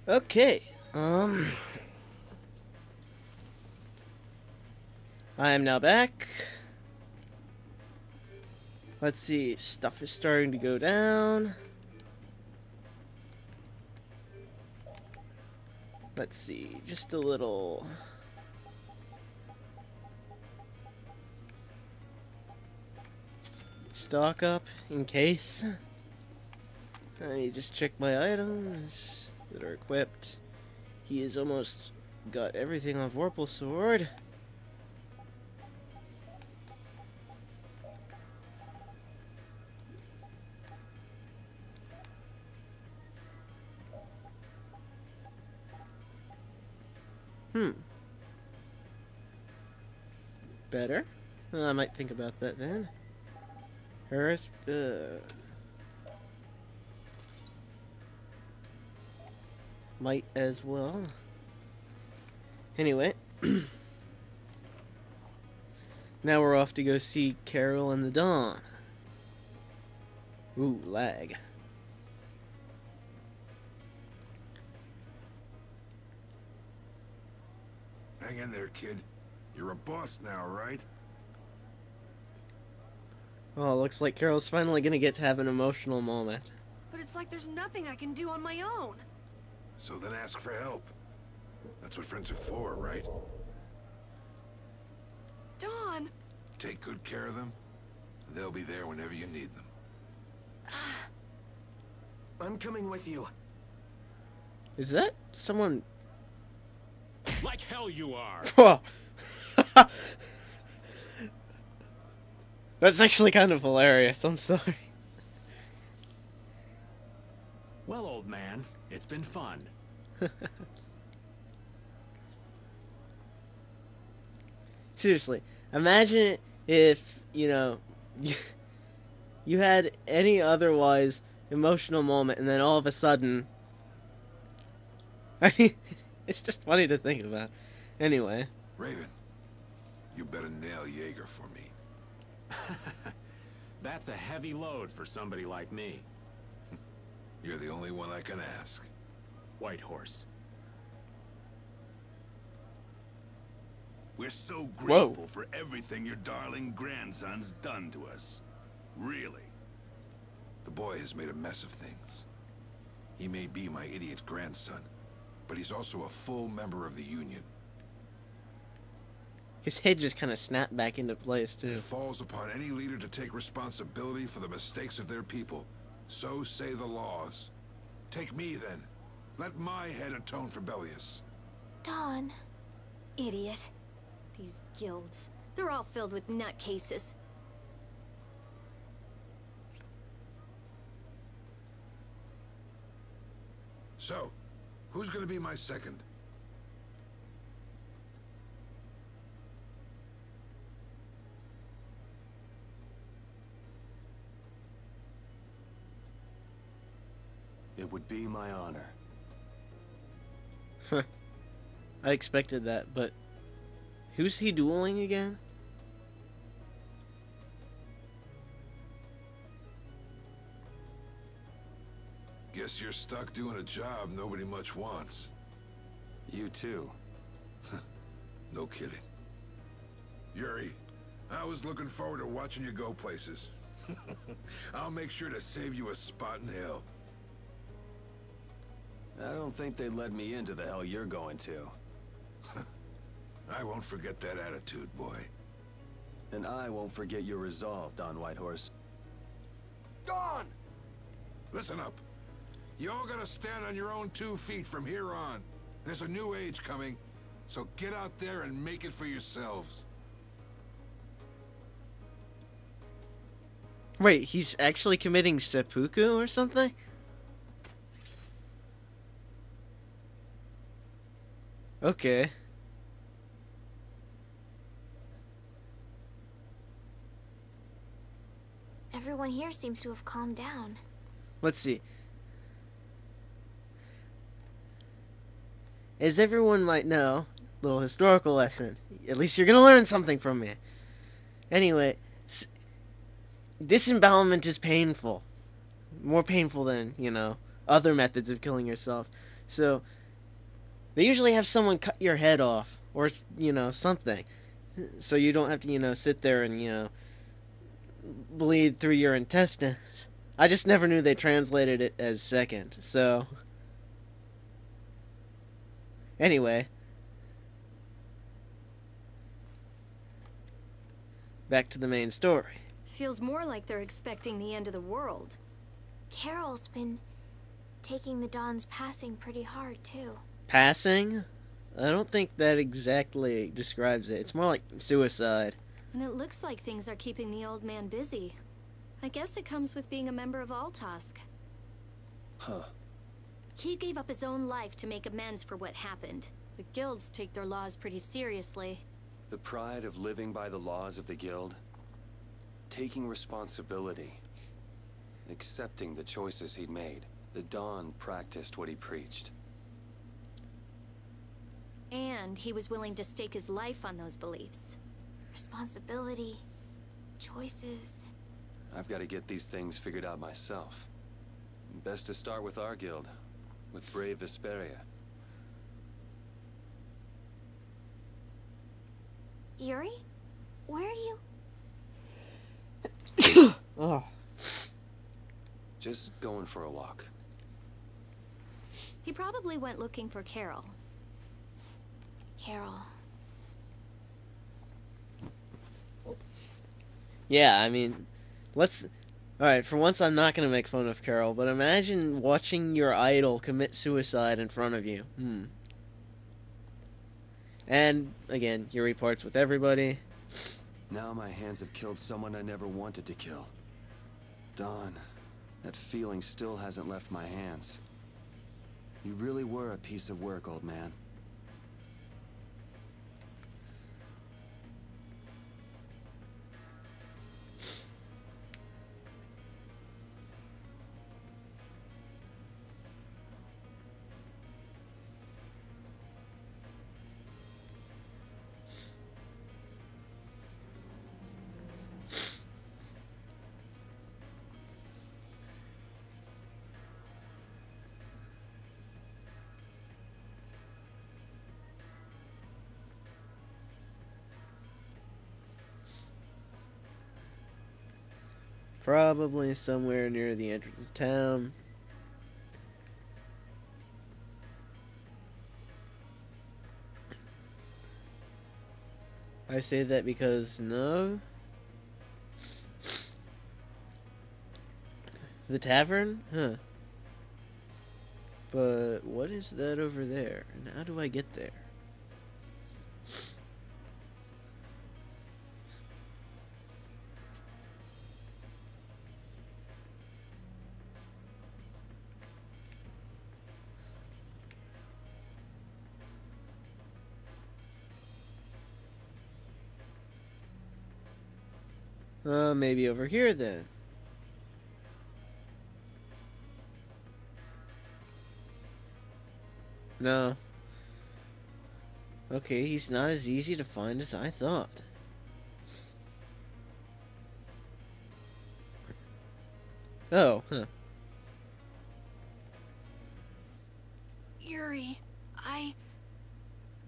Okay, I am now back. Let's see, stuff is starting to go down. Let's see, just a little. Stock up in case. I just check my items that are equipped. He has almost got everything on Vorpal Sword. Better? Well, I might think about that then. Hers, might as well. Anyway. Now we're off to go see Carol and the Dawn. Ooh, lag. Hang in there, kid. You're a boss now, right? Oh, looks like Carol's finally gonna get to have an emotional moment. But it's like there's nothing I can do on my own. So then ask for help. That's what friends are for, right? Dawn! Take good care of them, and they'll be there whenever you need them. I'm coming with you. Is that someone? Like hell you are! That's actually kind of hilarious, I'm sorry. Well, old man, it's been fun. Seriously, imagine if, you know, you had any otherwise emotional moment and then all of a sudden... I mean, it's just funny to think about. Anyway. Raven, you better nail Jaeger for me. That's a heavy load for somebody like me. You're the only one I can ask. White Horse. We're so grateful for everything your darling grandson's done to us. Really. The boy has made a mess of things. He may be my idiot grandson, but he's also a full member of the Union. His head just kind of snapped back into place, too. It falls upon any leader to take responsibility for the mistakes of their people. So say the laws. Take me, then. Let my head atone for Bellius. Dawn. Idiot. These guilds. They're all filled with nutcases. So, who's gonna be my second? It would be my honor. I expected that, but who's he dueling again? Guess you're stuck doing a job nobody much wants. You too. No kidding. Yuri, I was looking forward to watching you go places. I'll make sure to save you a spot in hell. I don't think they let me into the hell you're going to. I won't forget that attitude, boy. And I won't forget your resolve, Don Whitehorse. Dawn! Listen up. You all gotta stand on your own 2 feet from here on. There's a new age coming, so get out there and make it for yourselves. Wait, he's actually committing seppuku or something? Okay. Everyone here seems to have calmed down. Let's see. As everyone might know, little historical lesson. At least you're gonna learn something from me. Anyway, disembowelment is painful. More painful than, other methods of killing yourself. So, they usually have someone cut your head off. Or, something. So you don't have to, sit there and, bleed through your intestines. I just never knew they translated it as second. So, anyway. Back to the main story. Feels more like they're expecting the end of the world. Carol's been taking the Dawn's passing pretty hard, too. Passing? I don't think that exactly describes it. It's more like suicide. And it looks like things are keeping the old man busy. I guess it comes with being a member of Altosk. Huh. He gave up his own life to make amends for what happened. The guilds take their laws pretty seriously. The pride of living by the laws of the guild. Taking responsibility. Accepting the choices he'd made. The Dawn practiced what he preached. And he was willing to stake his life on those beliefs. Responsibility. Choices. I've got to get these things figured out myself. Best to start with our guild. With brave Vesperia. Yuri? Where are you? Oh. Just going for a walk. He probably went looking for Carol. Carol. Yeah, I mean, Alright, for once I'm not going to make fun of Carol, but imagine watching your idol commit suicide in front of you. And, again, Yuri parts with everybody. Now my hands have killed someone I never wanted to kill. Dawn, that feeling still hasn't left my hands. You really were a piece of work, old man. Probably somewhere near the entrance of town. I say that because no. The tavern? Huh. But what is that over there? And how do I get there? Maybe over here then. No. Okay, he's not as easy to find as I thought. Oh, huh. Yuri,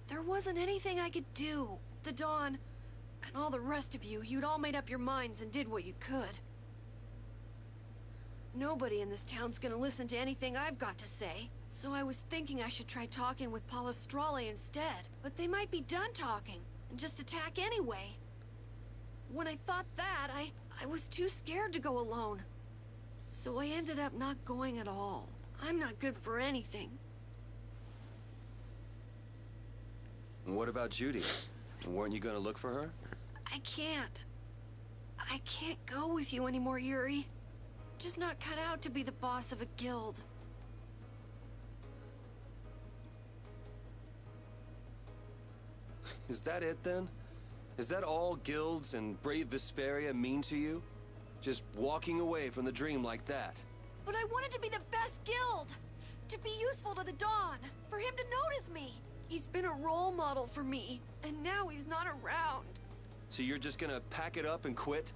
there wasn't anything I could do. The Dawn, and all the rest of you, you'd all made up your minds and did what you could. Nobody in this town's gonna listen to anything I've got to say. So I was thinking I should try talking with Palestrale instead. But they might be done talking, and just attack anyway. When I thought that, I was too scared to go alone. So I ended up not going at all. I'm not good for anything. What about Judy? Weren't you gonna look for her? I can't go with you anymore, Yuri. Just not cut out to be the boss of a guild. Is that it then? Is that all guilds and brave Vesperia mean to you? Just walking away from the dream like that? But I wanted to be the best guild! To be useful to the Dawn! For him to notice me! He's been a role model for me, and now he's not around. So you're just gonna pack it up and quit?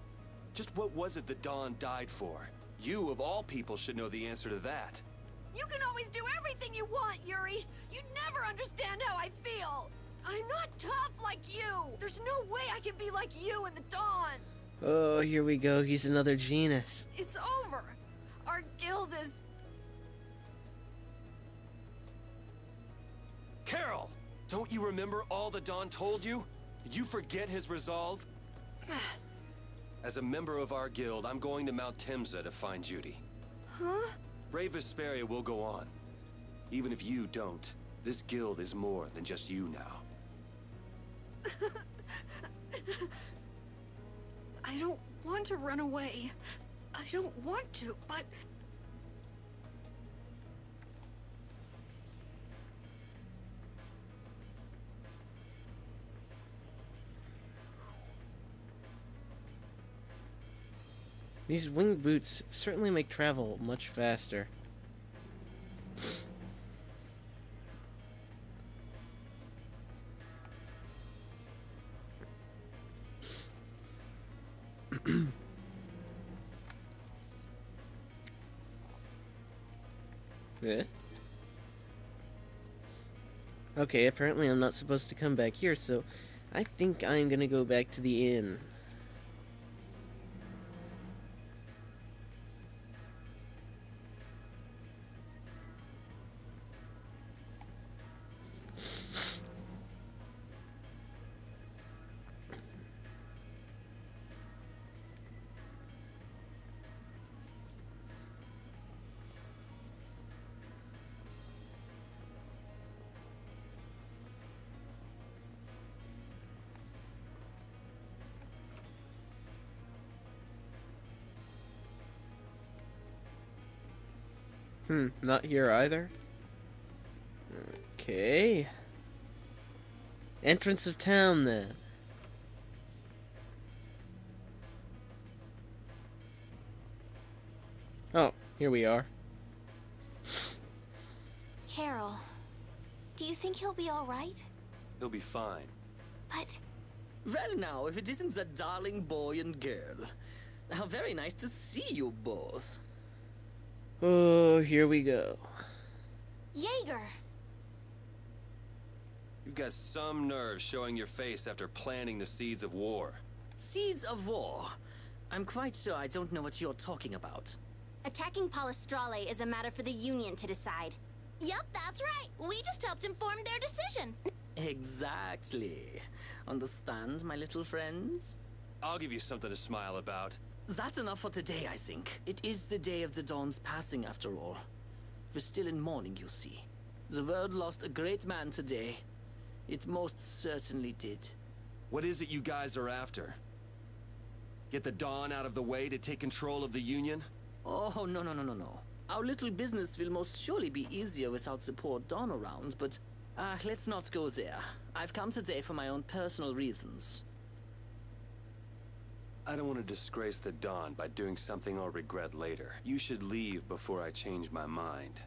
Just what was it that Dawn died for? You, of all people, should know the answer to that. You can always do everything you want, Yuri. You'd never understand how I feel. I'm not tough like you. There's no way I can be like you in the Dawn. Oh, here we go. He's another genus. It's over. Our guild is... Carol! Don't you remember all that Dawn told you? Did you forget his resolve? As a member of our guild, I'm going to Mount Temza to find Judy. Huh? Brave Vesperia will go on. Even if you don't, this guild is more than just you now. I don't want to run away. I don't want to, but... These winged boots certainly make travel much faster. Eh? Okay, apparently I'm not supposed to come back here, so I think I'm gonna go back to the inn. Not here either. Okay. Entrance of town then. Oh, here we are. Carol, do you think he'll be all right? He'll be fine. But Well now, if it isn't that darling boy and girl. How very nice to see you both. Oh, here we go. Jaeger! You've got some nerve showing your face after planting the seeds of war. Seeds of war. I'm quite sure I don't know what you're talking about. Attacking Palestrale is a matter for the Union to decide. Yep, that's right. We just helped inform their decision. Exactly. Understand, my little friends? I'll give you something to smile about. That's enough for today, I think. It is the day of the Dawn's passing, after all. We're still in mourning, you see. The world lost a great man today. It most certainly did. What is it you guys are after? Get the Dawn out of the way to take control of the Union? Oh, no. Our little business will most surely be easier without support Dawn around, but... let's not go there. I've come today for my own personal reasons. I don't want to disgrace the Dawn by doing something I'll regret later. You should leave before I change my mind.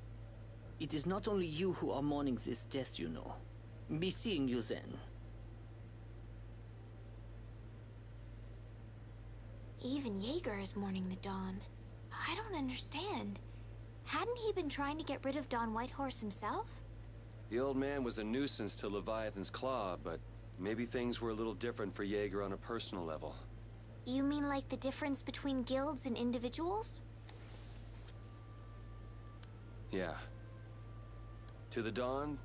It is not only you who are mourning this death, you know. Be seeing you then. Even Jaeger is mourning the Dawn. I don't understand. Hadn't he been trying to get rid of Don Whitehorse himself? The old man was a nuisance to Leviathan's Claw, but maybe things were a little different for Jaeger on a personal level. You mean like the difference between guilds and individuals? Yeah. To the Dawn,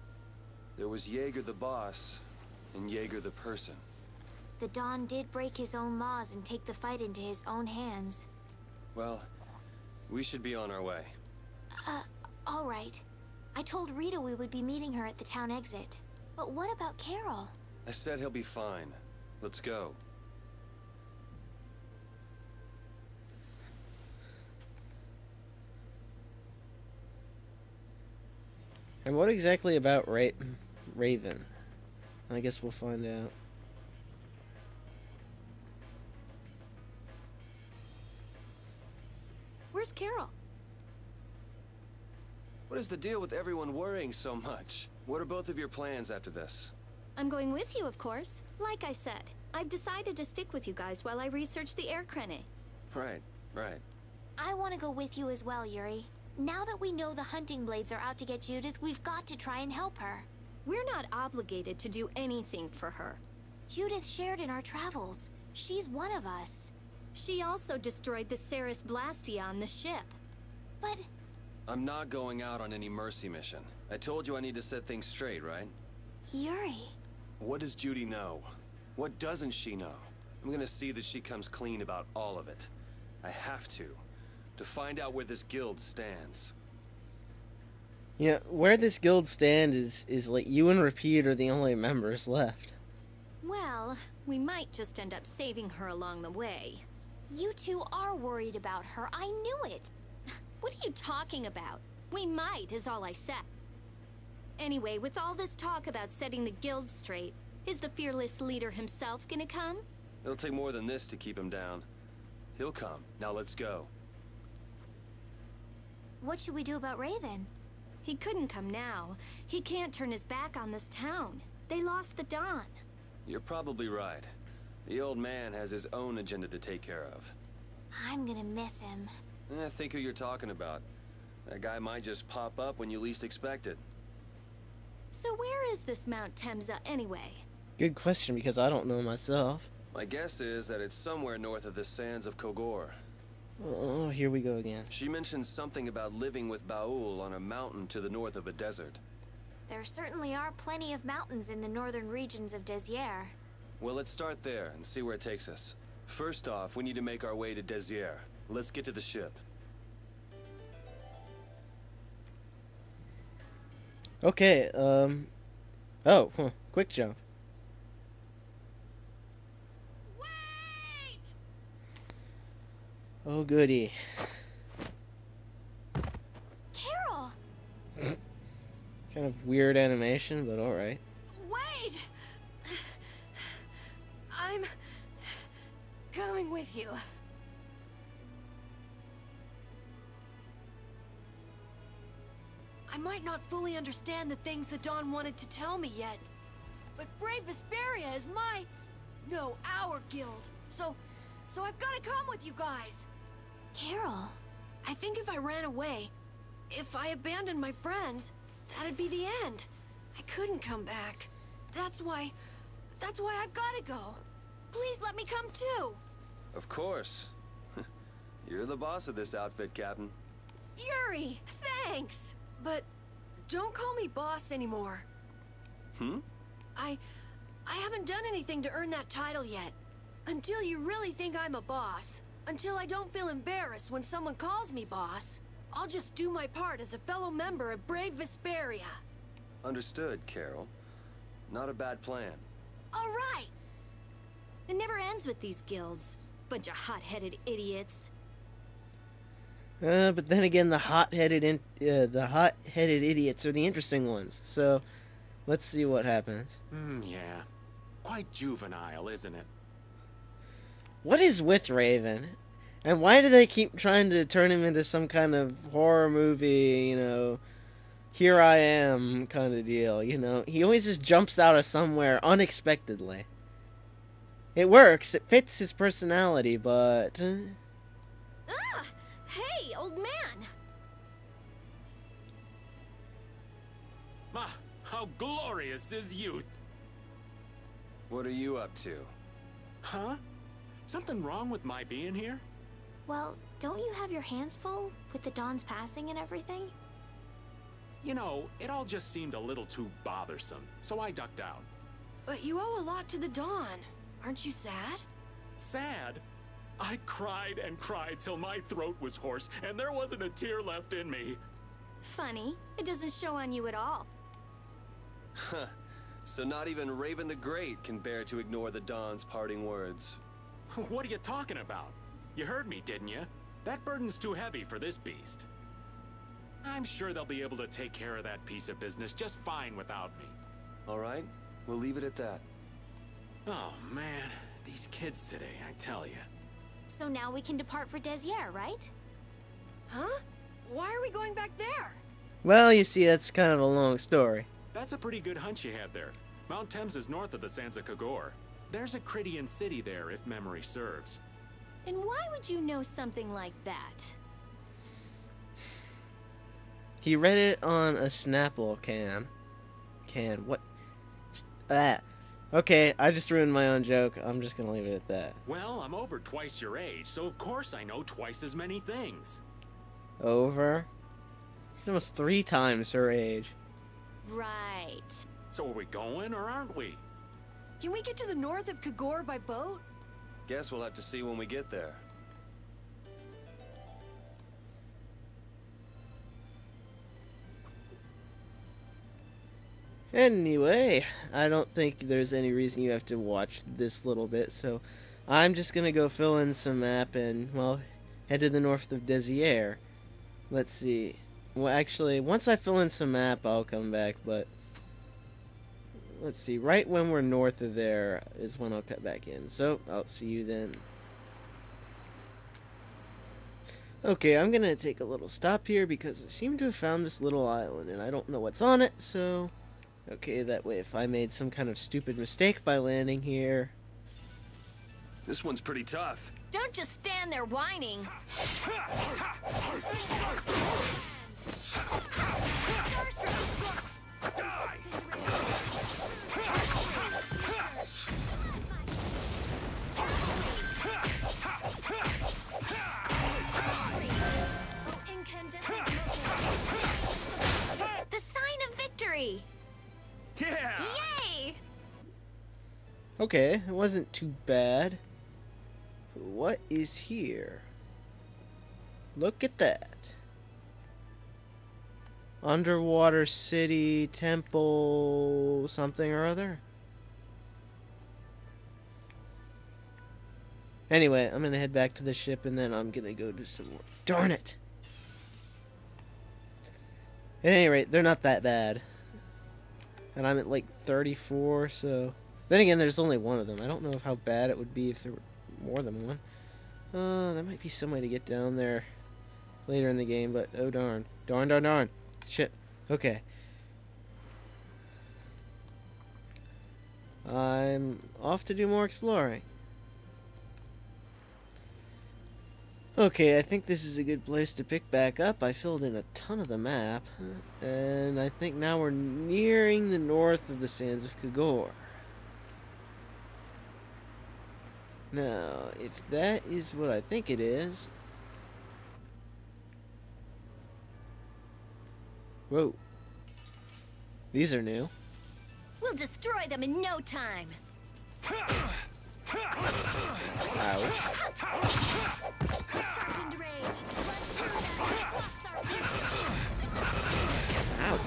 there was Jaeger the boss, and Jaeger the person. The Dawn did break his own laws and take the fight into his own hands. Well, we should be on our way. All right. I told Rita we would be meeting her at the town exit. But what about Carol? I said he'll be fine. Let's go. And what exactly about Raven? I guess we'll find out. Where's Carol? What is the deal with everyone worrying so much? What are both of your plans after this? I'm going with you, of course. Like I said, I've decided to stick with you guys while I research the air crane. Right, right. I want to go with you as well, Yuri. Now that we know the hunting blades are out to get Judith, we've got to try and help her. We're not obligated to do anything for her. Judith shared in our travels. She's one of us. She also destroyed the Ceres Blastia on the ship. But... I'm not going out on any mercy mission. I told you I need to set things straight, right? Yuri... What does Judy know? What doesn't she know? I'm gonna see that she comes clean about all of it. I have to find out where this guild stands. Yeah, where this guild stands is like you and Repeat are the only members left. Well, we might just end up saving her along the way. You two are worried about her. I knew it. What are you talking about? We might, is all I said. Anyway, with all this talk about setting the guild straight, is the fearless leader himself gonna come? It'll take more than this to keep him down. He'll come. Now let's go. What should we do about Raven? He couldn't come now. He can't turn his back on this town. They lost the Dawn. You're probably right. The old man has his own agenda to take care of. I'm gonna miss him. Think who you're talking about. That guy might just pop up when you least expect it. So where is this Mount Temza anyway? Good question, because I don't know myself. My guess is that it's somewhere north of the sands of Kogor. Oh, here we go again. She mentioned something about living with Baul on a mountain to the north of a desert. There certainly are plenty of mountains in the northern regions of Desier. Well, let's start there and see where it takes us. First off, we need to make our way to Desier. Let's get to the ship. Okay, oh, quick jump. Wait! Oh, goody. Carol! Kind of weird animation, but alright. Wait! I'm coming with you. I might not fully understand the things that Dawn wanted to tell me yet, but Brave Vesperia is our guild. So I've got to come with you guys. Carol. I think if I ran away, if I abandoned my friends, that'd be the end. I couldn't come back. That's why I've got to go. Please let me come too. Of course. You're the boss of this outfit, Captain. Yuri, thanks. But don't call me boss anymore. I haven't done anything to earn that title yet. Until you really think I'm a boss, until I don't feel embarrassed when someone calls me boss, I'll just do my part as a fellow member of Brave Vesperia. Understood, Carol. Not a bad plan. All right. It never ends with these guilds. Bunch of hot-headed idiots. But then again, the hot-headed idiots are the interesting ones. So, let's see what happens. Yeah. Quite juvenile, isn't it? What is with Raven? And why do they keep trying to turn him into some kind of horror movie, you know, here I am kind of deal, you know? He always just jumps out of somewhere unexpectedly. It works, it fits his personality, but... Ah! Hey, old man! Ah, how glorious is youth! What are you up to? Huh? Something wrong with my being here? Well, don't you have your hands full with the Dawn's passing and everything? You know, it all just seemed a little too bothersome, so I ducked out. But you owe a lot to the Dawn. Aren't you sad? Sad? I cried and cried till my throat was hoarse, and there wasn't a tear left in me. Funny, it doesn't show on you at all. Huh. So not even Raven the Great can bear to ignore the Dawn's parting words. What are you talking about? You heard me, didn't you? That burden's too heavy for this beast. I'm sure they'll be able to take care of that piece of business just fine without me. All right, we'll leave it at that. Oh, man. These kids today, I tell you. So now we can depart for Desier, right? Huh? Why are we going back there? Well, you see, that's kind of a long story. That's a pretty good hunch you had there. Mount Temza is north of the sands of Kogor. There's a Krydian city there, if memory serves. And why would you know something like that? He read it on a Snapple can. What? Okay, I just ruined my own joke. I'm just gonna leave it at that. Well, I'm over twice your age, so of course I know twice as many things. Over? He's almost 3 times her age. Right. So are we going or aren't we? Can we get to the north of Kagor by boat? Guess we'll have to see when we get there. Anyway, I don't think there's any reason you have to watch this little bit, so I'm just gonna go fill in some map and, well, head to the north of Desier. Let's see. Well, actually, once I fill in some map, I'll come back, but let's see. Right when we're north of there is when I'll cut back in, so I'll see you then. Okay, I'm gonna take a little stop here because I seem to have found this little island, and I don't know what's on it, so... Okay, that way if I made some kind of stupid mistake by landing here... This one's pretty tough. Don't just stand there whining. The sign of victory! Yeah! Yay! Okay, it wasn't too bad. What is here? Look at that. Underwater city, temple, something or other. Anyway, I'm gonna head back to the ship and then I'm gonna go do some work. Darn it! At any rate, they're not that bad. And I'm at like 34, so... Then again, there's only one of them. I don't know how bad it would be if there were more than one. There might be some way to get down there later in the game, but oh darn. Darn. Shit. Okay. I'm off to do more exploring. Okay, I think this is a good place to pick back up. I filled in a ton of the map, and I think now we're nearing the north of the sands of Kagor. Now, if that is what I think it is... Whoa. These are new. We'll destroy them in no time. Ouch. Sharpened rage. Ouch.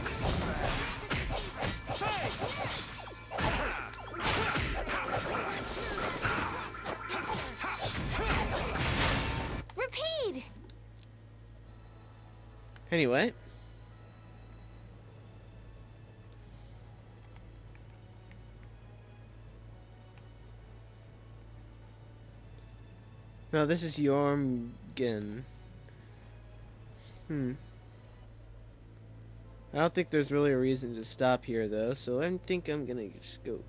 Repeat! Anyway. No, this is Jormgen. I don't think there's really a reason to stop here, though, so I think I'm gonna just go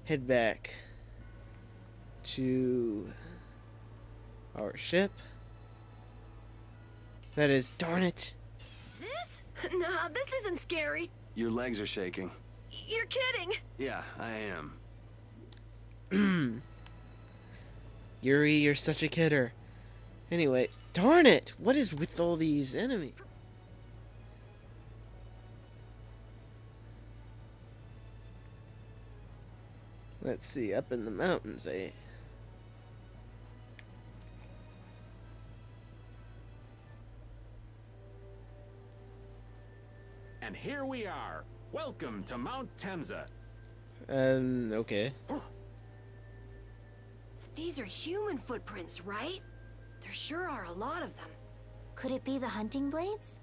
head back to our ship. That is, darn it! This? Nah, this isn't scary. Your legs are shaking. You're kidding. Yeah, I am. Yuri, you're such a kidder. Anyway, darn it! What is with all these enemies? Let's see, up in the mountains, eh? And here we are. Welcome to Mount Temza. Okay. These are human footprints, right? There sure are a lot of them. Could it be the hunting blades?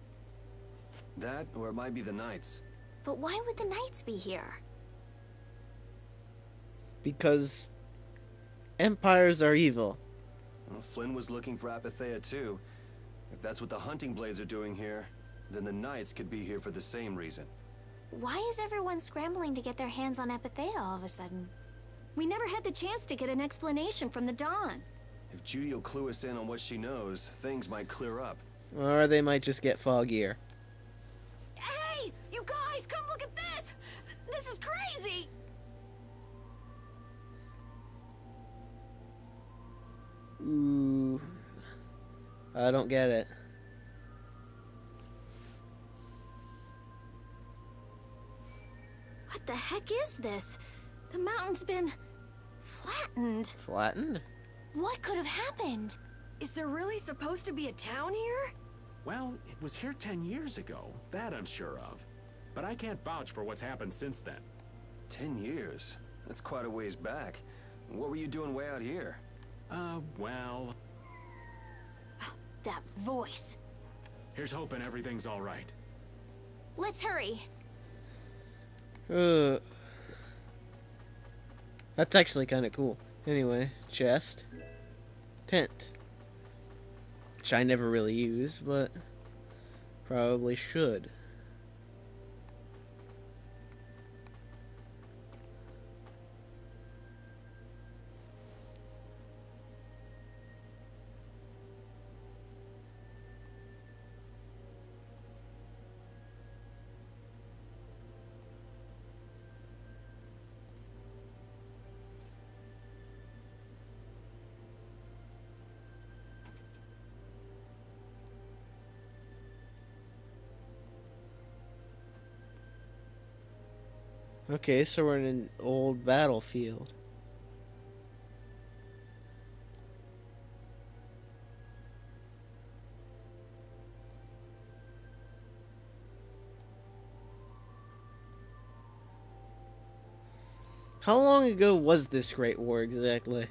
That, or it might be the Knights. But why would the knights be here? Because empires are evil. Well, Flynn was looking for Apatheia too. If that's what the hunting blades are doing here, then the Knights could be here for the same reason. Why is everyone scrambling to get their hands on Apatheia all of a sudden? We never had the chance to get an explanation from the Dawn. If Judy will clue us in on what she knows, things might clear up. Or they might just get foggier. Hey, you guys, come look at this! This is crazy! Ooh. I don't get it. What the heck is this? The mountain's been flattened. Flattened? What could have happened? Is there really supposed to be a town here? Well, it was here 10 years ago. That I'm sure of. But I can't vouch for what's happened since then. 10 years? That's quite a ways back. What were you doing way out here? Well... That voice. Here's hoping everything's all right. Let's hurry. That's actually kind of cool. Anyway, chest. Tent. Which I never really use, but probably should. Okay, so we're in an old battlefield. How long ago was this Great War exactly?